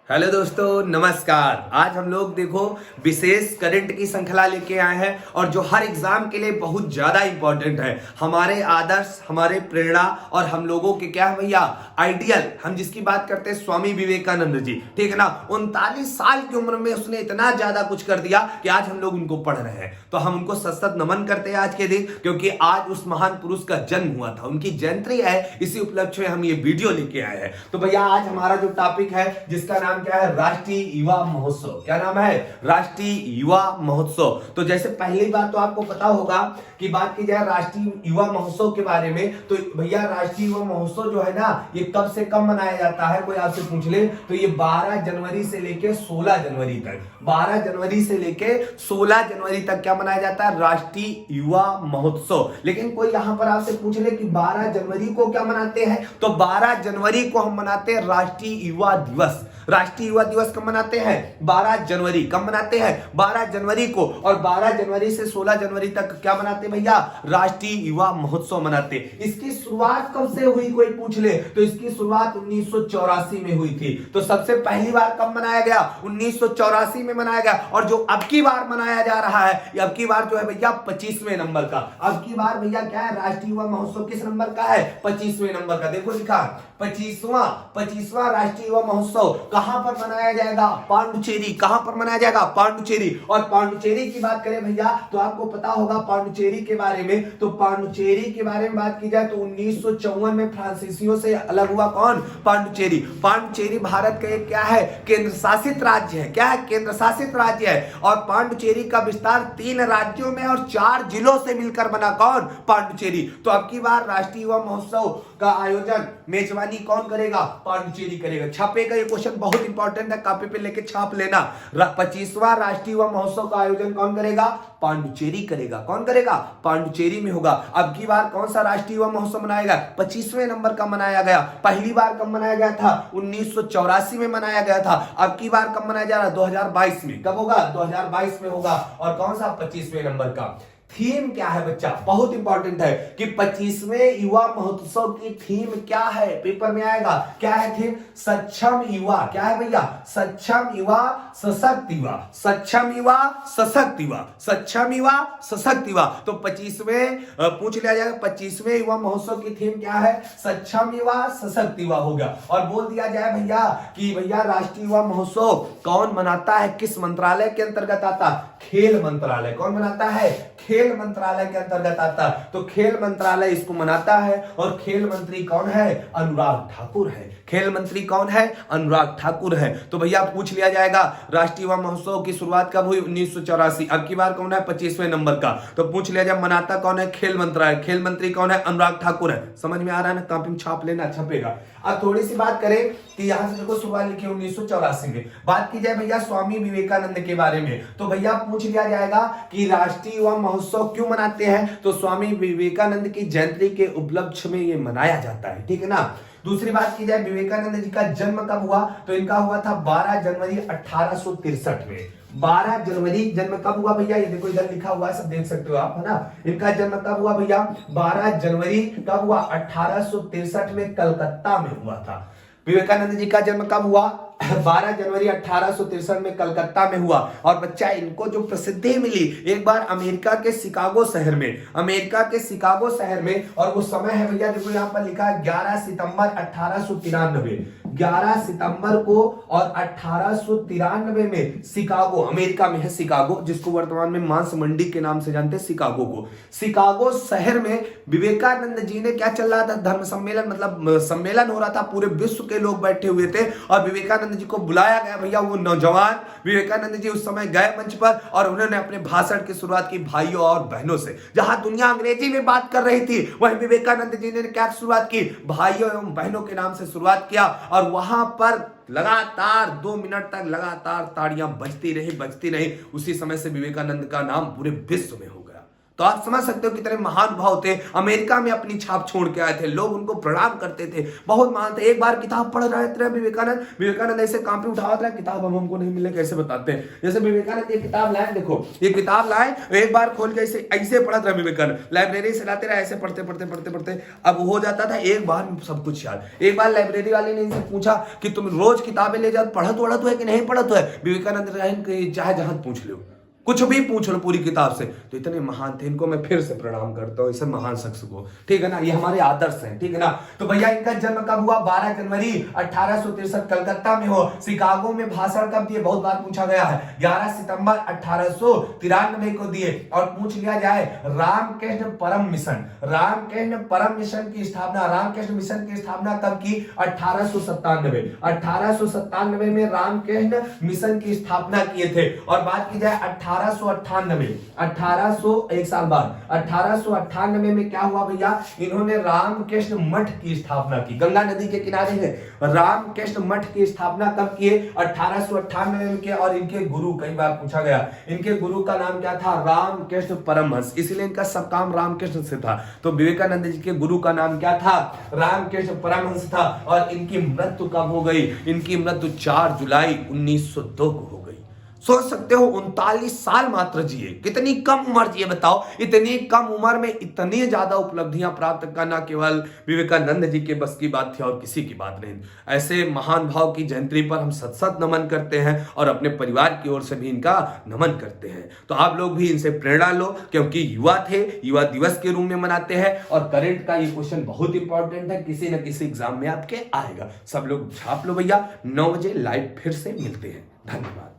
Hello दोस्तों, नमस्कार। आज हम लोग देखो विशेष करंट की श्रृंखला लेके आए हैं और जो हर एग्जाम के लिए बहुत ज्यादा इंपॉर्टेंट है। हमारे आदर्श, हमारे प्रेरणा और हम लोगों के क्या है भैया, आइडियल। हम जिसकी बात करते हैं स्वामी विवेकानंद जी, ठीक है ना। 39 साल की उम्र में उसने इतना ज्यादा कुछ कर दिया कि आज हम लोग उनको पढ़ रहे हैं। तो हम उनको सशक्त नमन करते हैं आज के दिन, क्योंकि आज उस महान पुरुष का जन्म हुआ था, उनकी जयंती है। इसी उपलक्ष्य में हम ये वीडियो लेके आए हैं। तो भैया आज हमारा जो टॉपिक है, जिसका नाम क्या है, राष्ट्रीय युवा महोत्सव। क्या नाम है? राष्ट्रीय युवा महोत्सव। तो जैसे पहली बात तो आपको पता होगा कि बात की जाए राष्ट्रीय युवा महोत्सव के बारे में, तो भैया राष्ट्रीय युवा महोत्सव जो है ना, ये कब से कब मनाया जाता है, कोई आपसे पूछ ले तो ये 12 जनवरी से लेके 16 जनवरी तक, 12 जनवरी से लेके 16 जनवरी तक क्या मनाया जाता है, राष्ट्रीय युवा महोत्सव। लेकिन कोई यहां पर आपसे पूछ ले कि 12 जनवरी को क्या मनाते हैं, तो 12 जनवरी को हम मनाते हैं राष्ट्रीय युवा दिवस। राष्ट्रीय युवा दिवस कब मनाते हैं? 12 जनवरी। कब मनाते हैं? 12 जनवरी को। और 12 जनवरी से 16 जनवरी तक क्या मनाते भैया, राष्ट्रीय युवा महोत्सव मनाते। इसकी शुरुआत कब से हुई, कोई पूछ ले तो इसकी शुरुआत 1984 में हुई थी। तो सबसे पहली बार कब मनाया गया? 1984 में मनाया गया। और जो अब की बार मनाया जा रहा है, अब की बार जो है भैया 25वें नंबर का। अब की बार भैया क्या है, राष्ट्रीय युवा महोत्सव किस नंबर का है? 25वें नंबर का। देखो लिखा 25वां राष्ट्रीय युवा महोत्सव कहां पर मनाया जाएगा? पांडुचेरी। कहां पर मनाया जाएगा? पांडुचेरी। और पांडुचेरी की बात करें भैया तो आपको पता होगा पांडुचेरी के बारे में। तो पांडुचेरी के बारे में बात की जाए तो 1954 में फ्रांसीसियों से अलग हुआ कौन? पांडुचेरी। पांडुचेरी भारत का एक क्या है, केंद्र शासित राज्य है। क्या है? केंद्र शासित राज्य है। और पांडुचेरी का विस्तार 3 राज्यों में और 4 जिलों से मिलकर बना कौन? पांडुचेरी। तो अब की बार राष्ट्रीय युवा महोत्सव का आयोजन, मेजबानी कौन करेगा? पांडुचेरी करेगा। छापेगा, ये क्वेश्चन बहुत इंपॉर्टेंट है, कॉपी पे लेके छाप लेना। 25वां राष्ट्रीय युवा महोत्सव का आयोजन कौन करेगा? पांडुचेरी करेगा। कौन करेगा? पांडुचेरी में होगा। अब की बार कौन सा राष्ट्रीय युवा महोत्सव मनाएगा? 25वें नंबर का मनाया गया। पहली बार कब मनाया गया था? 1984 में मनाया गया था। अब की बार कब मनाया जा रहा है? 2022 में। कब होगा? 2022 में होगा। और कौन सा? 25वें नंबर का। थीम क्या है बच्चा? बहुत इंपॉर्टेंट है कि 25वें युवा महोत्सव की थीम क्या है, पेपर में आएगा। क्या है थीम? सक्षम युवा। क्या है भैया? सक्षम युवा, सशक्त युवा। सक्षम युवा, सशक्त युवा। सक्षम युवा, सशक्त युवा। तो 25वें पूछ लिया जाएगा, 25वें युवा महोत्सव की थीम क्या है? सक्षम युवा, सशक्त युवा हो गया। और बोल दिया जाए भैया कि भैया राष्ट्रीय युवा महोत्सव कौन मनाता है, किस मंत्रालय के अंतर्गत आता? खेल मंत्रालय। कौन मनाता है? खेल मंत्रालय के अंतर्गत आता। तो खेल मंत्रालय इसको मनाता है। और खेल मंत्री कौन है? अनुराग ठाकुर है। खेल मंत्री कौन है? अनुराग ठाकुर है। तो भैया पूछ लिया जाएगा राष्ट्रीय युवा महोत्सव की शुरुआत कब हुई? 1984। अब की बार कौन है? 25वें नंबर का। तो पूछ लिया जाए मनाता कौन है? खेल मंत्रालय। खेल मंत्री कौन है? अनुराग ठाकुर है। समझ में आ रहा है ना? कॉपी में छाप लेना, छपेगा। अब थोड़ी सी बात करें कि यहां से देखो शुरुआत लिखी 1984 में। बात की जाए भैया स्वामी विवेकानंद के बारे में, तो भैया पूछ लिया जाएगा कि राष्ट्रीय युवा महोत्सव क्यों मनाते हैं? तो स्वामी विवेकानंद की जयंती के उपलक्ष्य में ये मनाया जाता है, ठीक है ना। दूसरी बात की जाए विवेकानंद जी का जन्म कब हुआ, तो इनका हुआ था 12 जनवरी 1863 में। 12 जनवरी जन्म कब हुआ भैया? ये देखो इधर लिखा हुआ है, सब देख सकते हो आप, है ना। इनका जन्म कब हुआ भैया? 12 जनवरी कब हुआ? 1863 में कलकत्ता में हुआ था। विवेकानंद जी का जन्म कब हुआ? 12 जनवरी 1863 में कलकत्ता में हुआ। और बच्चा इनको जो प्रसिद्धि मिली एक बार अमेरिका के शिकागो शहर में, अमेरिका के शिकागो शहर में। और वो समय है भैया, देखो यहाँ पर लिखा है 11 सितंबर 1893। 11 सितंबर को और 1893 में शिकागो, अमेरिका में है शिकागो, जिसको वर्तमान में मांस मंडी के नाम से जानते हैं शिकागो को। शिकागो शहर में विवेकानंद जी ने क्या चल रहा था? धर्म सम्मेलन, मतलब सम्मेलन हो रहा था, पूरे विश्व के लोग बैठे हुए थे और विवेकानंद जी को बुलाया गया। भैया वो नौजवान विवेकानंद जी उस समय गए मंच पर और उन्होंने अपने भाषण की शुरुआत की भाइयों और बहनों से। जहां दुनिया अंग्रेजी में बात कर रही थी, वहीं विवेकानंद जी ने क्या शुरुआत की? भाइयों एवं बहनों के नाम से शुरुआत किया। और वहां पर लगातार 2 मिनट तक लगातार ताड़ियां बजती रही। उसी समय से विवेकानंद का नाम पूरे विश्व में हो गया। तो आप समझ सकते हो कितने महानुभाव थे, अमेरिका में अपनी छाप छोड़ के आए थे, लोग उनको प्रणाम करते थे, बहुत मानते। एक बार किताब पढ़ रहे थे विवेकानंद ऐसे कांपी उठावा था, किताब हमको नहीं मिले कैसे बताते हैं। जैसे विवेकानंद ये किताब लाए, देखो ये किताब लाए, एक बार खोल के ऐसे ऐसे पढ़त रहे विवेकानंद, लाइब्रेरी से लाते रहे, ऐसे पढ़ते पढ़ते पढ़ते पढ़ते अब हो जाता था एक बार में सब कुछ याद। एक बार लाइब्रेरी वाले ने इनसे पूछा कि तुम रोज किताबें ले जाओ, पढ़त वढ़त है कि नहीं पढ़त है? विवेकानंद चाहे जहां पूछ लो, कुछ भी पूछ लो पूरी किताब से। तो इतने महान थे, इनको मैं फिर से प्रणाम करता हूँ, इस महान शख्स को, ठीक है ना। ये हमारे आदर्श हैं, ठीक है ना। तो भैया इनका जन्म कब हुआ? 12 जनवरी 1863 कलकत्ता में हो। शिकागो में भाषण कब दिए? बहुत बार पूछा गया है, 11 सितंबर 1893 को दिए। और पूछ लिया जाए रामकृष्ण परम मिशन, रामकृष्ण परम मिशन की स्थापना, रामकृष्ण मिशन की स्थापना कब की? 1897। 1897 में रामकृष्ण मिशन की स्थापना किए थे। और बात की जाए 1898 एक साल बाद 1898 में क्या हुआ भैया? इन्होंने रामकृष्ण मठ की स्थापना की, गंगा नदी के किनारे है। रामकृष्ण मठ की स्थापना कब किए? 1898 में किया। और इनके गुरु, कई बार पूछा गया, इनके गुरु का नाम क्या था? रामकृष्ण परमहंस, इसलिए इनका सब काम रामकृष्ण से था। तो विवेकानंद जी के गुरु का नाम क्या था? रामकृष्ण परमहंस था। और इनकी मृत्यु कब हो गई? इनकी मृत्यु 4 जुलाई 1902 को हो गई। सोच सकते हो 39 साल मात्र जिए, कितनी कम उम्र जिए बताओ। इतनी कम उम्र में इतनी ज्यादा उपलब्धियां प्राप्त करना केवल विवेकानंद जी के बस की बात थी और किसी की बात नहीं। ऐसे महान भाव की जयंती पर हम सत सत नमन करते हैं और अपने परिवार की ओर से भी इनका नमन करते हैं। तो आप लोग भी इनसे प्रेरणा लो, क्योंकि युवा थे, युवा दिवस के रूप में मनाते हैं। और करंट का ये क्वेश्चन बहुत इंपॉर्टेंट है, किसी न किसी एग्जाम में आपके आएगा। सब लोग छाप लो भैया, 9 बजे लाइव फिर से मिलते हैं। धन्यवाद।